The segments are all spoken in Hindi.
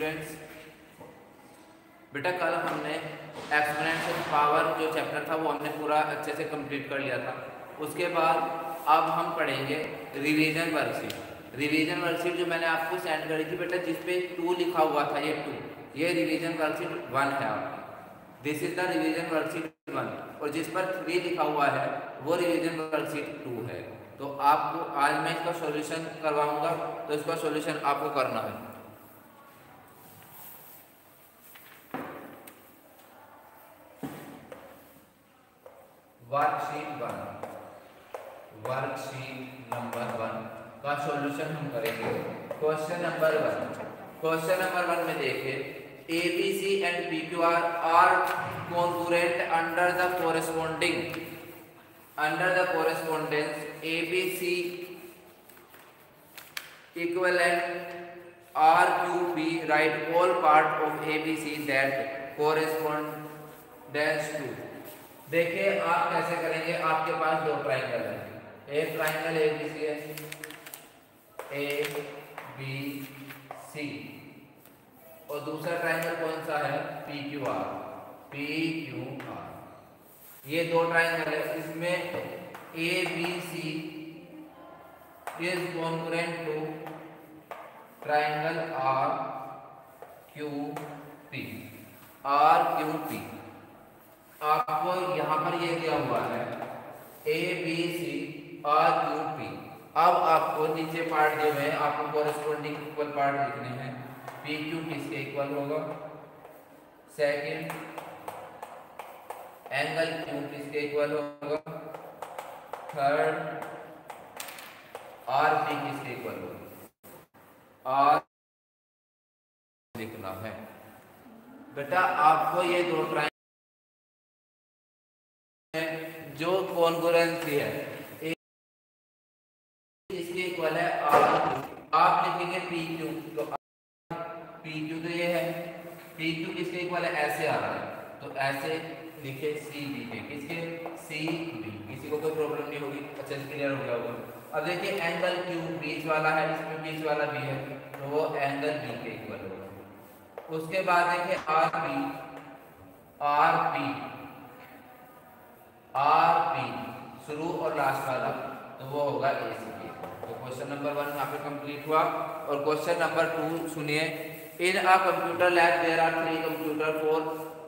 स्टूडेंट्स, बेटा कल हमने एक्सपोनेंशियल पावर जो चैप्टर था वो हमने पूरा अच्छे से कंप्लीट कर लिया था। उसके बाद अब हम पढ़ेंगे रिवीजन वर्कशीट। रिवीजन वर्कशीट जो मैंने आपको सेंड करी थी बेटा, जिसपे 2 लिखा हुआ था, ये 2, ये रिवीजन वर्कशीट 1 है आपकी। This is the revision worksheet 1, और जिस पर 3 लिखा हुआ है वो रिवीजन वर्कशीट 2 है। तो आपको आज मैं इसका सॉल्यूशन करवाऊंगा, तो इसका सॉल्यूशन आपको करना है। वर्कशीट 1, वर्कशीट नंबर 1 का सॉल्यूशन हम करेंगे। क्वेश्चन नंबर 1, क्वेश्चन नंबर 1 में देखिए, ABC and PQR are congruent under the correspondence ABC equivalent RQP. Write all part of ABC that corresponds to। देखिए आप कैसे करेंगे, आपके पास 2 ट्राइंगल है, एक ट्राइंगल ABC है, ABC, और दूसरा ट्राइंगल कौन सा है, PQR। ये 2 ट्राइंगल है, इसमें ABC is congruent to triangle RQP। आपको यहाँ पर ये दिया हुआ है ABC RQP। अब आपको नीचे पार्ट दिए हुए हैं, आपको कोरेस्पोंडिंग इक्वल पार्ट लिखने हैं। PQ किसके इक्वल होगा, सेकंड एंगल Q किसके इक्वल होगा, थर्ड RP किसके इक्वल होगा, R लिखना है। बेटा आपको ये 2 ट्राइंगल जो कॉन्ग्रुएंसी है, इसके इक्वल है R, आप लिखेंगे PQ, तो PQ तो ये है, PQ किसके इक्वल है, ऐसे आ रहा है, तो ऐसे लिखे CB के, किसके CB। किसी को कोई प्रॉब्लम नहीं होगी, अच्छे से क्लियर हो गया होगा। अब देखिए एंगल Q बीच वाला है, इसमें बीच वाला भी है, तो वो एंगल B के इक्वल होगा। उसके बाद देखिए RP शुरू और लास्ट वाला, तो वो होगा AC के। तो क्वेश्चन नंबर 1 यहाँ पे कंप्लीट हुआ। और क्वेश्चन नंबर 2 सुनिए, in a computer lab there are 3 computer for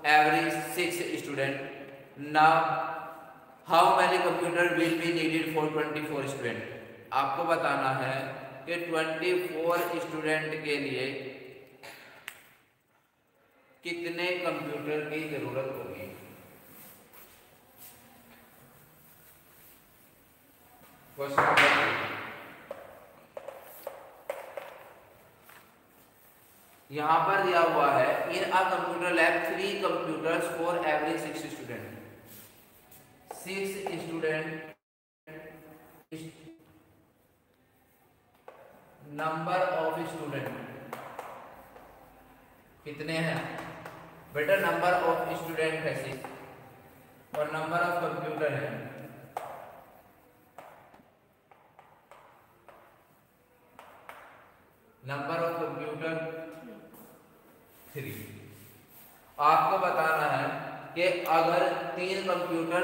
every 6 student. Now how many computer will be needed for 24 student. आपको बताना है कि 24 स्टूडेंट के लिए कितने कंप्यूटर की जरूरत होगी। क्वेश्चन नंबर 2 यहाँ पर दिया हुआ है, in a computer lab 3 computers for every 6 student. 6 student, number of student कितने हैं बेटा, नंबर ऑफ स्टूडेंट है 6 और नंबर ऑफ कंप्यूटर है, नंबर ऑफ कंप्यूटर 3। आपको बताना है कि अगर 3 कंप्यूटर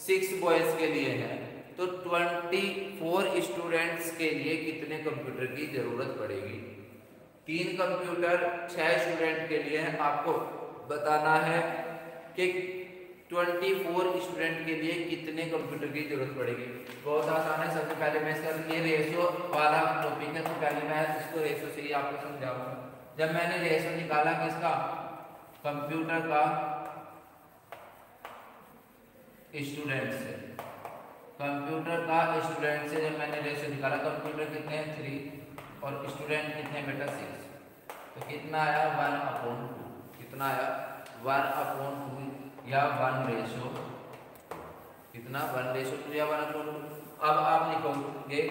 6 बॉयज के लिए है, तो 24 स्टूडेंट्स के लिए कितने कंप्यूटर की जरूरत पड़ेगी। 3 कंप्यूटर 6 स्टूडेंट के लिए है, आपको बताना है कि 24 स्टूडेंट के लिए कितने कंप्यूटर की जरूरत पड़ेगी। बहुत आसान है। सबसे पहले मैं इसका ये रेशियो वाला टॉपिक है, तो पहले मैं इसको रेशियो से ही आपको समझाऊंगा। जब मैंने रेशियो निकाला किसका, कंप्यूटर का स्टूडेंट से, कंप्यूटर का स्टूडेंट से जब मैंने रेशियो निकाला, कंप्यूटर कितने हैं 3 और स्टूडेंट कितने हैं बेटा 6, तो कितना आया 1/2। कितना आया 1/2 या 1/, कितना 1/2 या 1/2। अब आप लिखोगे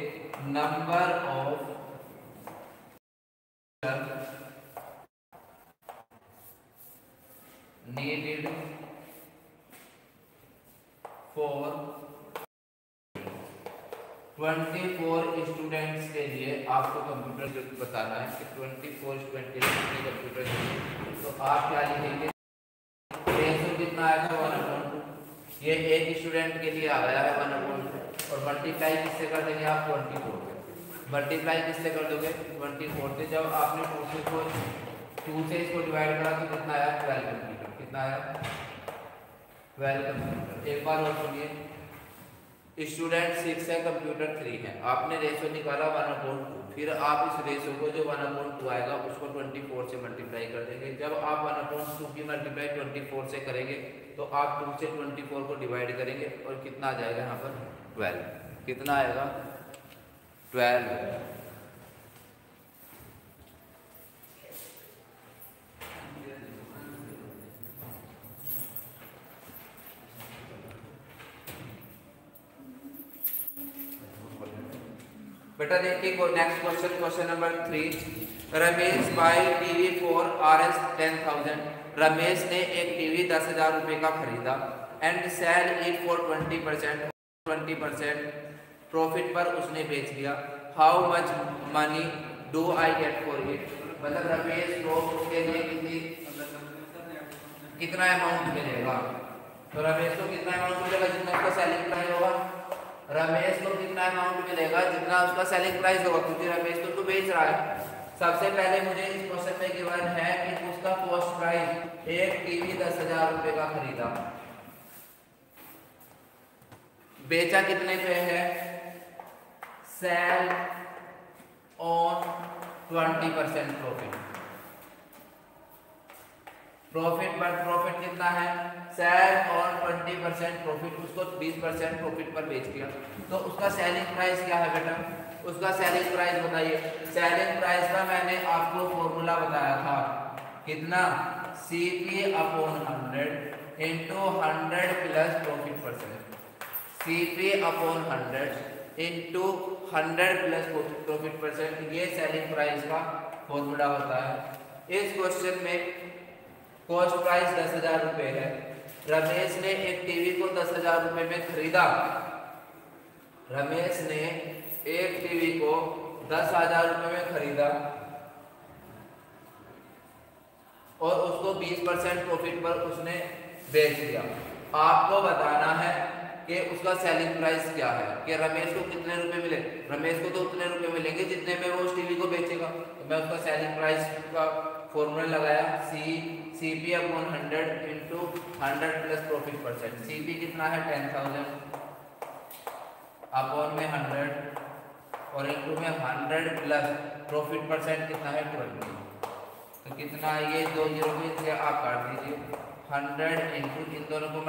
number of needed for 24 students के लिए आपको कंप्यूटर बताना है कि 24 स्टूडेंट के लिए कितने कंप्यूटर चाहिए। तो आप क्या लिखेंगे, रेशो कितना आएगा 1/2, ये एक स्टूडेंट के लिए आ गया है 1/2 और मल्टीप्लाई किससे कर देंगे आप 24 से। मल्टीप्लाई किससे कर दोगे 24 से। जब आपने 2 से इसको डिवाइड करा तो कितना आया 12 कंप्यूटर। कितना आया 12 कंप्यूटर। एक बार और सुनिए, स्टूडेंट 6 है कंप्यूटर 3 है, आपने रेशो निकाला 1/2, फिर आप इस रेशो को जो 1/2 आएगा उसको 24 से मल्टीप्लाई कर देंगे। जब आप 1/2 की मल्टीप्लाई 24 से करेंगे तो आप 2 से 24 को डिवाइड करेंगे और कितना आ जाएगा यहाँ पर 12। कितना आएगा 12। बेटा देखिए next question, question number 3। Ramesh buy TV for RS 10,000। Ramesh ने एक टीवी 10,000 रुपये का खरीदा and sell it for 20% profit पर उसने बेच दिया। How much money do I get for it. मतलब रमेश को उसके लिए कितना अमाउंट मिलेगा। तो रमेश को कितना अमाउंट मिलेगा जितना उसका सेलिंग प्राइस होगा। रमेश को कितना अमाउंट मिलेगा जितना उसका सेलिंग प्राइस होगा, क्योंकि रमेश तो बेच रहा है। सबसे पहले मुझे इस क्वेश्चन में गिवन है कि उसका कॉस्ट प्राइस, एक टीवी 10,000 रुपये का खरीदा, बेचा कितने पे है, सेल ऑन 20% प्रॉफिट। प्रॉफिट कितना है, सेल ऑन 20% प्रॉफिट, उसको 20% प्रॉफिट पर बेच दिया। तो उसका सेलिंग प्राइस क्या है बेटा, उसका सेलिंग प्राइस बताइए। सेलिंग प्राइस का मैंने आपको फॉर्मूला बताया था, कितना, CP/100 into 100 plus profit percent. CP/100 into 100 plus profit percent, ये सेलिंग प्राइस का फॉर्मूला होता है। इस क्वेश्चन में कॉस्ट प्राइस 10,000 रुपये है। रमेश ने एक टीवी को 10,000 रुपये में खरीदा। रमेश ने एक टीवी को 10,000 रुपये में खरीदा और उसको 20% प्रॉफिट पर उसने बेच दिया। आपको बताना है कि उसका सेलिंग प्राइस क्या है, कि रमेश को कितने रुपए मिले। रमेश को तो उतने रुपए मिलेंगे जितने में वो उस टीवी को बेचेगा। तो मैं उसका सेलिंग प्राइस का फॉर्मूला लगाया, CP/100 into 100 plus profit percent. CP कितना है 10,000 अपॉन में 100 और इंटू में 100 प्लस प्रॉफिट परसेंट कितना है 20। तो कितना ये 2 जीरो को आप काट दीजिए, 100 इंटू इन दोनों को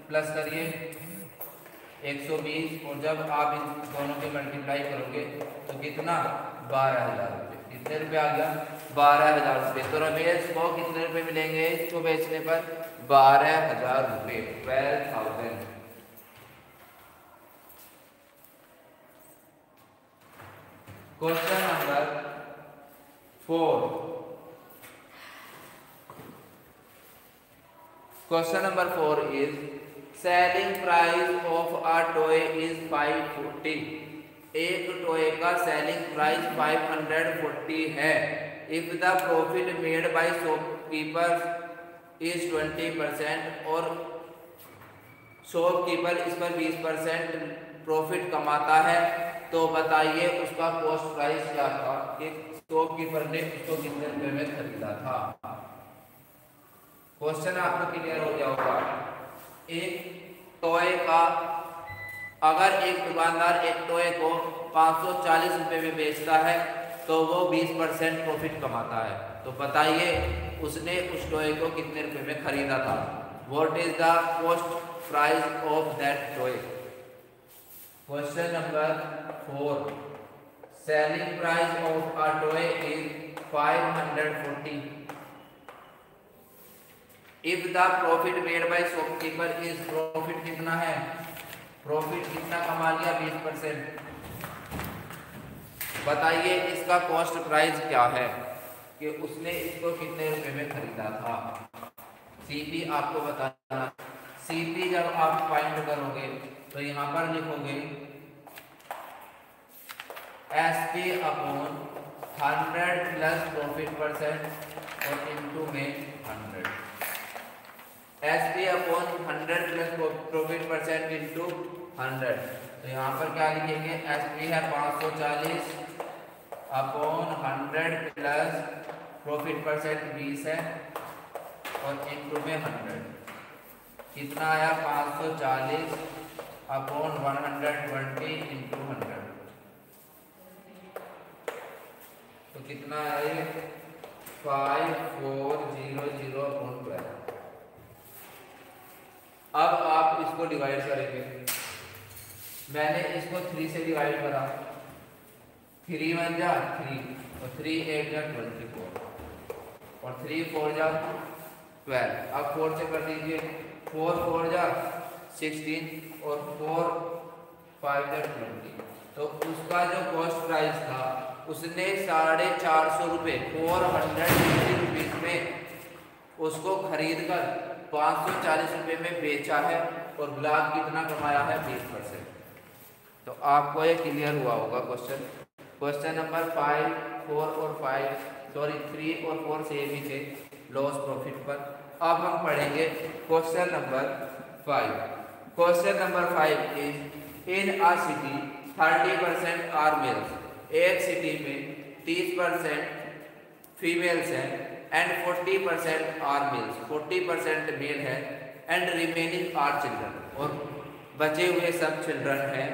प्लस करिए 120, और जब आप इन दोनों के मल्टीप्लाई करोगे तो कितना 12,000 रुपये। कितने रुपये आ गया 12,000 रुपये। तो रमेश को कितने रुपये मिलेंगे इसको बेचने पर 12,000 रुपये, 12,000। Question number 4। Question number 4 is selling price of a toy is 540। एक टॉय का सेलिंग प्राइस 540 है। If the profit made by shopkeeper is 20% और शॉपकीपर इस पर 20% प्रॉफिट कमाता है, तो बताइए उसका कॉस्ट प्राइस क्या था कि शॉपकीपर ने उसको कितने रुपए में खरीदा था। क्वेश्चन आपको क्लियर हो गया होगा। एक टॉय का, अगर एक दुकानदार एक टॉय को 540 रुपए में बेचता है तो वो 20% प्रॉफिट कमाता है। तो बताइए उसने उस टॉय को कितने रुपए में खरीदा था। What is the cost price of that toy. Question number 4, selling price of a toy is 540। If the profit made by shopkeeper is, profit कितना है, प्रॉफिट कितना कमा लिया 20%। बताइए इसका कॉस्ट प्राइस क्या है कि उसने इसको कितने रुपए में खरीदा था। CP आपको बताना। CP जब आप फाइंड करोगे तो यहाँ पर लिखोगे SP upon 100 plus profit percent और इनटू में 100। SP upon 100 plus profit percent into 100। तो यहाँ पर क्या लिखेंगे, SP है 540 अपॉन 100 प्लस प्रॉफिट परसेंट 20 है और इनटू में 100। कितना आया 540 अपॉन 120 इंटू 100। तो कितना है 5400 अपॉन 12। अब आप इसको डिवाइड करेंगे। मैंने इसको 3 से डिवाइड करा, 3 1 जा 3 और 3 8 जा 24 और 3 4 जा 12। अब 4 से कर दीजिए, 4 4 जा 16 और 4 5 जा 20। तो उसका जो कॉस्ट प्राइस था उसने 450 रुपये 450 रुपीज में उसको खरीद कर 540 रुपये में बेचा है और लाभ कितना कमाया है 20%। तो आपको ये क्लियर हुआ होगा क्वेश्चन। क्वेश्चन नंबर 5 4 और 5 सॉरी 3 और 4 सेम ही थे लॉस प्रॉफिट पर। अब हम पढ़ेंगे question number 5। Question number 5 is in a city 30% are males. एक सिटी में 30% फीमेल्स हैं एंड 40% आर मेल्स, 40% मेल है एंड रिमेनिंग आर चिल्ड्रन, और बचे हुए सब चिल्ड्रन हैं।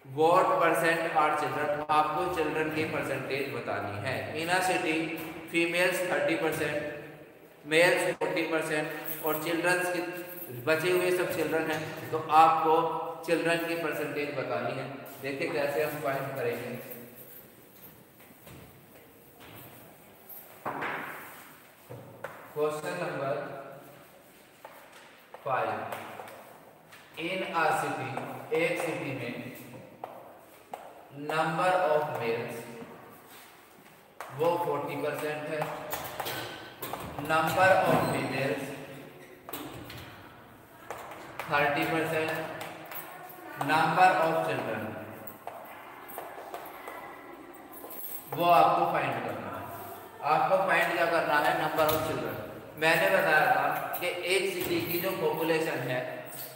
व्हाट परसेंट आर चिल्ड्रन, आपको चिल्ड्रन की परसेंटेज बतानी है। In a city females 30%, males 40% और चिल्ड्रंस की बचे हुए सब चिल्ड्रन हैं, तो आपको चिल्ड्रन की परसेंटेज बतानी है। देखिए कैसे हम फाइंड करेंगे। Question number 5, in a city, एक सिटी में नंबर ऑफ मेल्स वो 40% है, number of females 30%, number of children वो आपको फाइंड करना है। आपको फाइंड क्या करना है, नंबर ऑफ चिल्ड्रन। मैंने बताया था कि एक सिटी की जो पॉपुलेशन है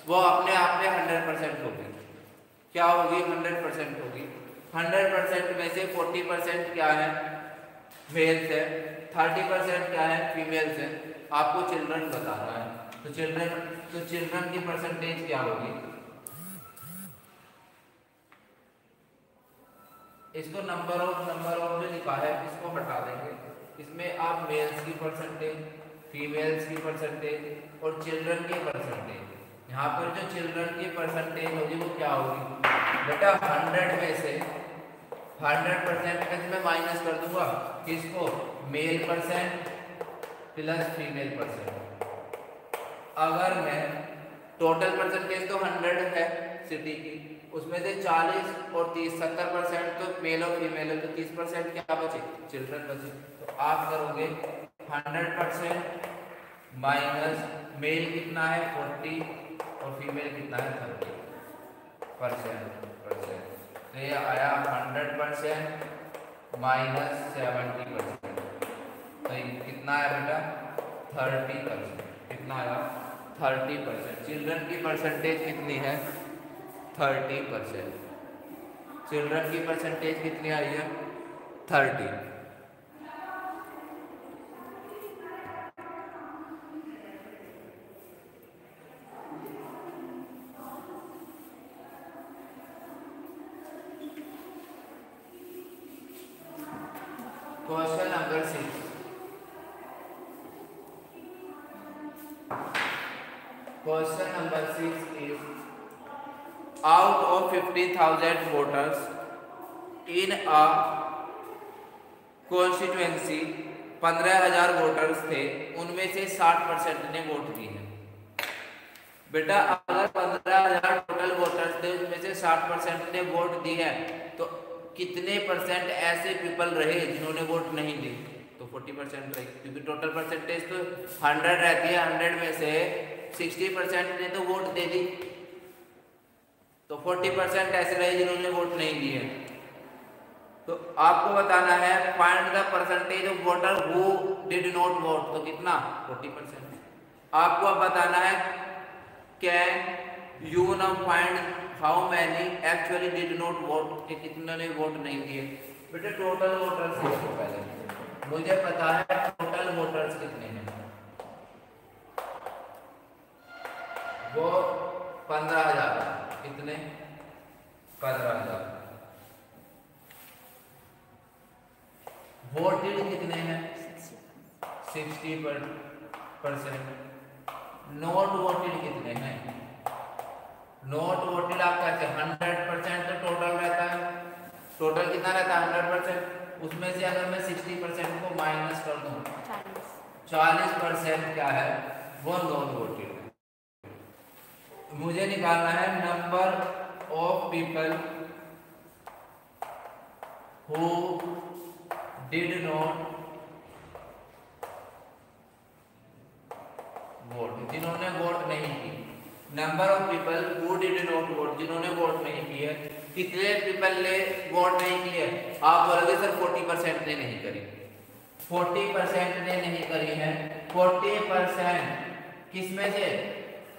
वो अपने आप में 100% होगी। क्या होगी, 100% होगी। 100% में से 40% क्या है, मेल्स है, 30% क्या है, फीमेल्स है। आपको चिल्ड्रन बताना है। तो चिल्ड्रन की परसेंटेज क्या होगी, इसको नंबर ऑफ जो लिखा है इसको हटा देंगे। इसमें आप मेल्स की परसेंटेज, फीमेल्स की परसेंटेज और चिल्ड्रन की परसेंटेज, यहाँ पर जो चिल्ड्रन की परसेंटेज होगी वो क्या होगी बेटा, 100 में से 100% में मैं माइनस कर दूंगा किसको, male percent plus female percent. अगर मैं टोटल परसेंटेज तो 100 है सिटी की, उसमें से 40 और 30 70% तो मेल और फीमेल है, तो 30% क्या बचे, चिल्ड्रन बचे। तो आप करोगे 100% माइनस मेल कितना है 40 और फीमेल कितना है 30%। तो ये आया 100% माइनस 70%। तो ये कितना आया बेटा 30%। कितना आया 30%। चिल्ड्रन की परसेंटेज कितनी है 30%। चिल्ड्रन की परसेंटेज कितनी आई है 30। Question number 6, question number 6 is out of 50,000 voters in a constituency, 15,000 voters थे, उनमें से 60% ने वोट दिए हैं। बेटा अगर 15,000 टोटल वोटर्स थे उसमें से 60% ने वोट दी है, तो कितने परसेंट ऐसे पीपल रहे जिन्होंने वोट नहीं दी, तो 40% रहे, क्योंकि टोटल परसेंटेज तो 100 रहती है, 100 में से 60% ने तो वोट दे दी, तो 40% ऐसे रहे जिन्होंने वोट नहीं दिए। तो आपको बताना है find the percentage of voter who did not vote, तो कितना 40%। आपको अब बताना है can you now find how many actually did not vote, कि कितने ने वोट नहीं दिए। बेटे टोटल वोटर्स देखो, पहले मुझे पता है टोटल वोटर्स कितने हैं, वो 15,000। कितने? 15,000। वोटेड कितने हैं? 60%। नॉट वोटेड कितने हैं? नॉट वोटेड आपका 100% तो टोटल रहता है। टोटल कितना रहता है? 100%। उसमें से अगर मैं 60% को माइनस कर दूं, 40% क्या है? वो नॉन वोटेड है। मुझे निकालना है number of people who did not vote, जिन्होंने वोट नहीं की। Number of people who did not vote, जिन्होंने वोट नहीं की है। कितने पीपल ने वोट नहीं की है? आप बोलोगे सर 40% ने नहीं करी। 40% ने नहीं करी है। 40% किसमें से?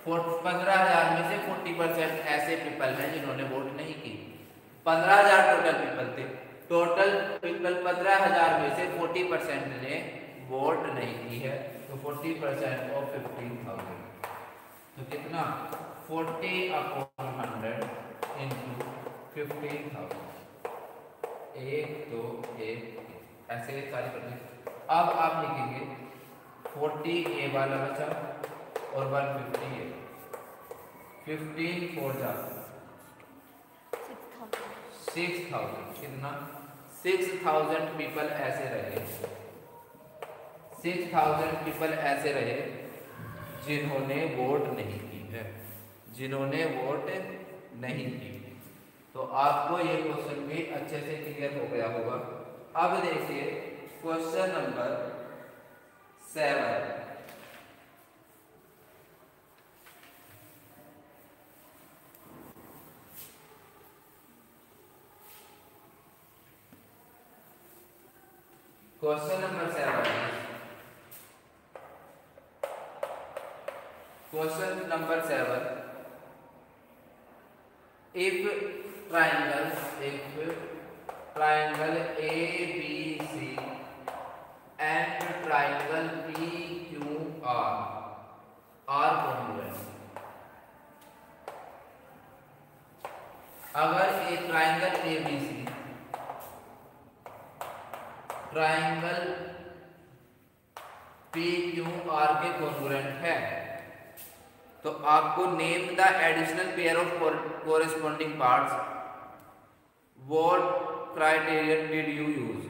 15,000 में से 40% ऐसे पीपल हैं जिन्होंने वोट नहीं की। 15,000 टोटल पीपल थे। टोटल पीपल 15,000 में से 40% ने वोट नहीं की है। तो 40% ऑफ 15,000 तो कितना? 40/100 इंटू 15,000। 1 2 1 ऐसे सारे करते। अब आप लिखेंगे 40 ए वाला बचा और 150 ए। 15 4 जा 6,000। कितना? 6,000 पीपल ऐसे रहे। 6,000 पीपल ऐसे रहे जिन्होंने वोट नहीं की है, जिन्होंने वोट नहीं की। तो आपको ये क्वेश्चन भी अच्छे से क्लियर हो गया होगा। अब देखिए question number 7। Question number 7। Question number 7, if triangle ABC and triangle PQR are congruent। अगर एक ट्राइंगल ABC ट्राइंगल PQR के कॉन्ग्रुएंट है, तो आपको name the additional pair of corresponding parts, what criterion did you use.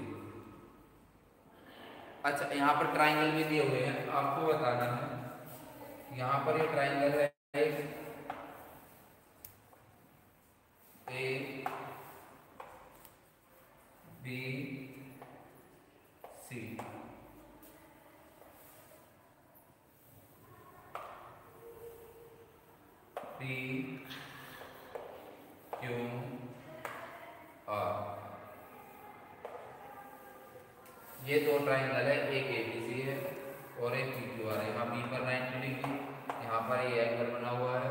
अच्छा यहाँ पर ट्राइंगल भी दिए हुए हैं, आपको बताना है। यहाँ पर ये ट्राइंगल है A B C। P Q R। ये दो ट्राइंगल है, एक ABC है और एक PQR है। यहाँ B पर 90 डिग्री, यहाँ पर ये एंगल बना हुआ है।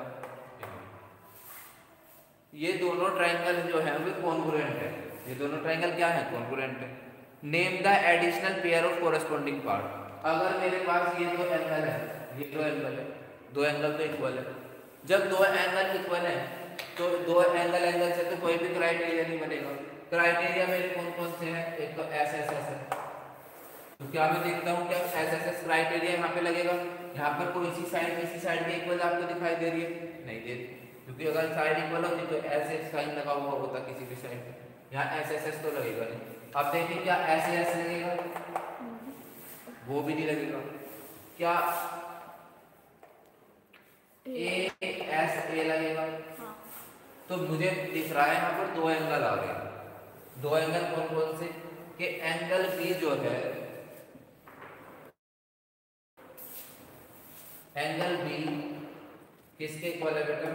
ये दोनों ट्राइंगल जो है वो कॉन्ग्रुएंट है। ये दोनों ट्राइंगल क्या है? कॉन्ग्रुएंट है। Name the additional pair of corresponding part. अगर मेरे पास ये दो एंगल है, ये दो एंगल है, दो एंगल तो इक्वल है। जब दो एंगल इक्वल है तो दो एंगल से तो कोई भी क्राइटेरिया नहीं बनेगा। क्राइटेरिया मेरे कौन कौन से हैं? एक तो SSS है, तो क्या मैं देखता हूँ क्या SSS क्राइटेरिया यहाँ पे लगेगा? यहाँ पर कोई इसी साइड के इक्वल आपको दिखाई दे रही है? नहीं दे रही, क्योंकि अगर साइड इक्वल होती तो ऐसे साइन लगा हुआ होता किसी भी साइड पे। यहाँ SSS तो लगेगा नहीं। अब देखिए क्या SAS लगेगा? वो भी नहीं लगेगा। क्या ASA लगेगा? तो मुझे दिख रहा है यहाँ पर दो एंगल आ गए। दो एंगल कौन कौन से? कि एंगल B जो है, एंगल B किसके इक्वल है बेटा?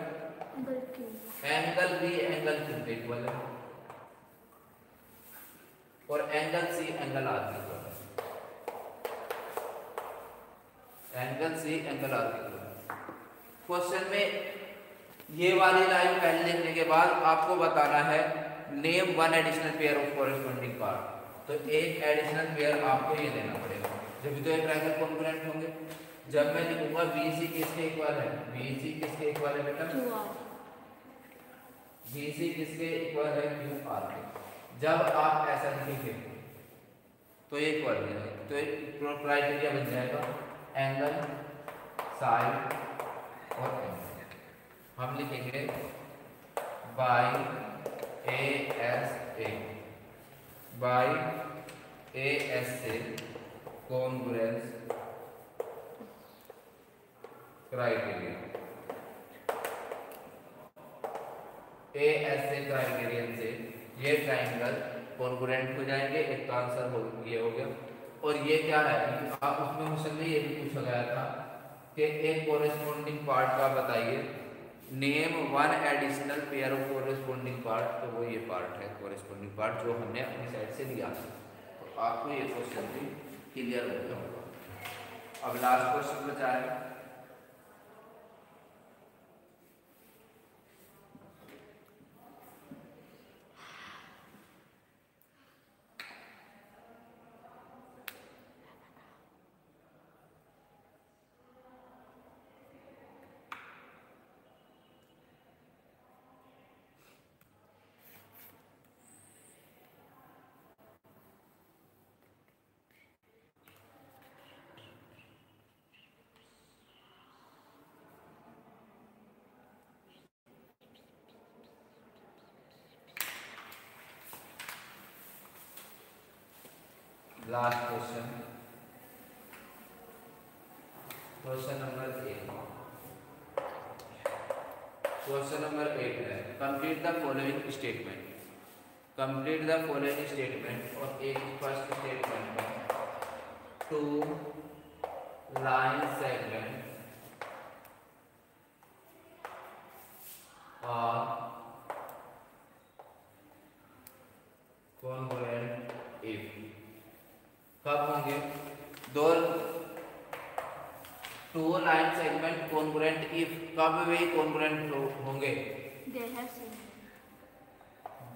एंगल बी एंगल क्यू के इक्वल है और एंगल सी एंगल आर के इक्वल है। एंगल सी एंगल आर के इक्वल है। क्वेश्चन में ये वाली लाइन पहले लिखने के बाद आपको बताना है name one additional pair of corresponding part. तो एक एडिशनल पेयर आपको ये देना पड़ेगा, जब तो एक ट्रायंगल कॉन्ग्रुएंट होंगे। जब मैं लिखूंगा BC किसके इक्वल है, BC किसके इक्वल है बेटा, BC किसके इक्वल है, QR के। जब आप ऐसा लिखेंगे तो ये इक्वल हो जाएगा, तो एक क्राइटेरिया बन जाएगा एंगल, साइड और एंगल। हम लिखेंगे by ASA, by ASA congruence criteria. ASA criterion से ये ट्राइंगल कॉन्ग्रुएंट हो जाएंगे। एक का आंसर ये हो गया। और ये क्या है, आप उसमें क्वेश्चन में ये भी पूछा गया था कि एक कोरेस्पोंडिंग पार्ट का बताइए, name one additional pair of corresponding part. तो वो ये पार्ट है कोरेस्पोंडिंग पार्ट जो हमने अपनी साइड से लिया था। तो आपको ये क्वेश्चन भी क्लियर हो गया होगा। अब लास्ट क्वेश्चन बचा है। Last question, question number 8। Question number 8 है complete the following statement. Complete the following statement. और एक फर्स्ट स्टेटमेंट है टू लाइन सेगमेंट और कॉन्ग्रुएंट इफ। कब होंगे दो two line segment congruent if, कब वे कॉन्ग्रुएंट होंगे,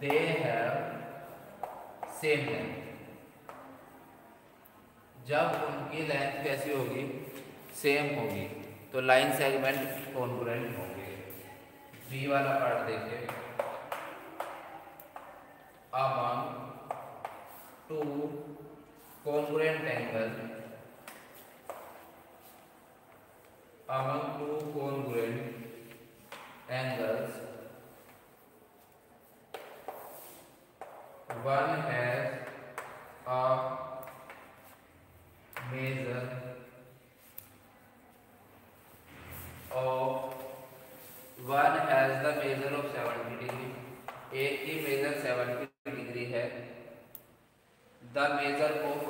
दे हैव सेम लेंथ। जब उनकी लेंथ कैसी होगी, सेम होगी, तो लाइन सेगमेंट कॉन्ग्रुएंट होंगे। बी वाला पार्ट देखिए, among two congruent angles, among two congruent angles, one has a measure of, one has the measure of 70 degree, एक की मेजर 70 डिग्री है। The measure of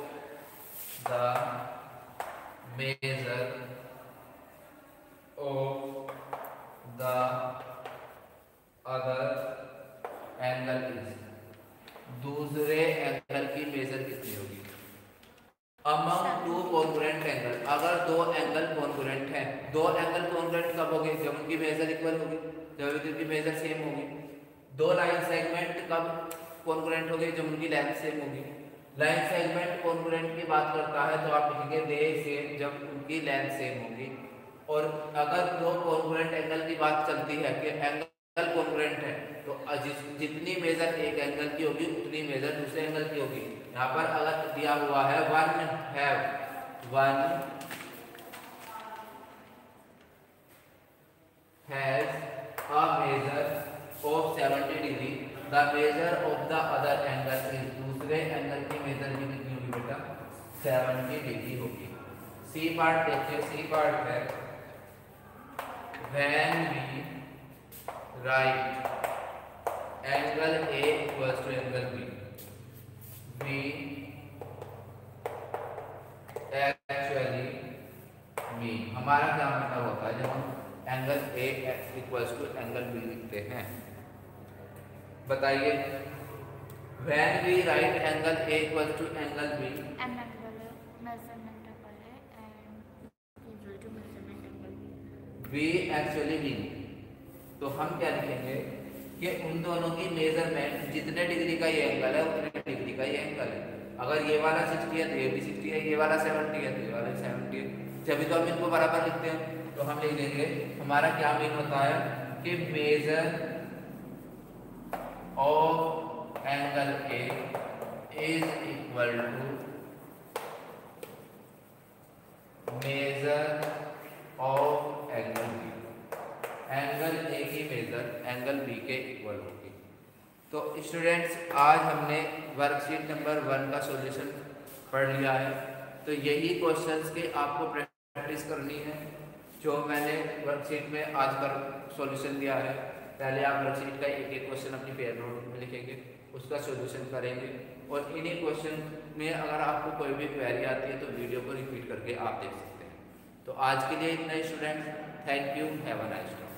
the other angle is, दूसरे एंगल की मेजर कितनी होगी। अमंग टू कॉन्ग्रुएंट एंगल, अगर दो एंगल कॉन्ग्रुएंट हैं, दो एंगल कॉन्ग्रुएंट कब होगी, जब उनकी मेजर इक्वल होगी, जब उनकी मेजर सेम होगी। दो लाइन सेगमेंट कब कॉन्ग्रुएंट होगी, जब उनकी लेंथ सेम होगी। लाइन सेगमेंट कॉन्ग्रुएंट की बात करता है तो आप लिखेंगे दे सेम, जब उनकी लेंथ सेम होगी। और अगर दो कॉन्ग्रुएंट एंगल की बात चलती है कि एंगल कॉन्ग्रुएंट है, तो जितनी मेजर एक एंगल की होगी उतनी मेजर दूसरे एंगल की होगी। यहाँ पर अगर दिया हुआ है one has a measure of 70 डिग्री, the measure of the other angle is, दूसरे एंगल की मेजर भी कितनी होगी बेटा, 70 डिग्री होगी। सी पार्ट देखिए, सी पार्ट है when we write angle A equals to angle B, we actually mean, हमारा क्या मतलब होता है, जब हम angle A equals to angle B लिखते हैं। बताइए, when we write angle A equals to angle B, an angle measurement angle है and equal to measurement angle B actually B, तो हम क्या लिखेंगे कि उन दोनों की मेजरमेंट जितने डिग्री का ये एंगल है उतने डिग्री का ये एंगल है। अगर ये वाला 60 है तो ये भी 60 है, ये वाला 70 है तो ये वाला 70 है, जब तो हम इनको बराबर लिखते हैं। तो हम लिख देंगे, हमारा क्या मीन होता है कि measure of angle A is equal to measure of angle B. Angle A की मेजर एंगल बी के इक्वल होगी। तो स्टूडेंट्स, आज हमने वर्कशीट नंबर 1 का सॉल्यूशन पढ़ लिया है। तो यही क्वेश्चंस के आपको प्रैक्टिस करनी है जो मैंने वर्कशीट में आज का सॉल्यूशन दिया है। पहले आप वर्कशीट का एक एक क्वेश्चन अपनी पेयर नोट में लिखेंगे, उसका सॉल्यूशन करेंगे, और इन्हीं क्वेश्चन में अगर आपको कोई भी क्वेरी आती है तो वीडियो को रिपीट करके आप देख सकते हैं। तो आज के लिए इतना ही student, thank you, have a nice day.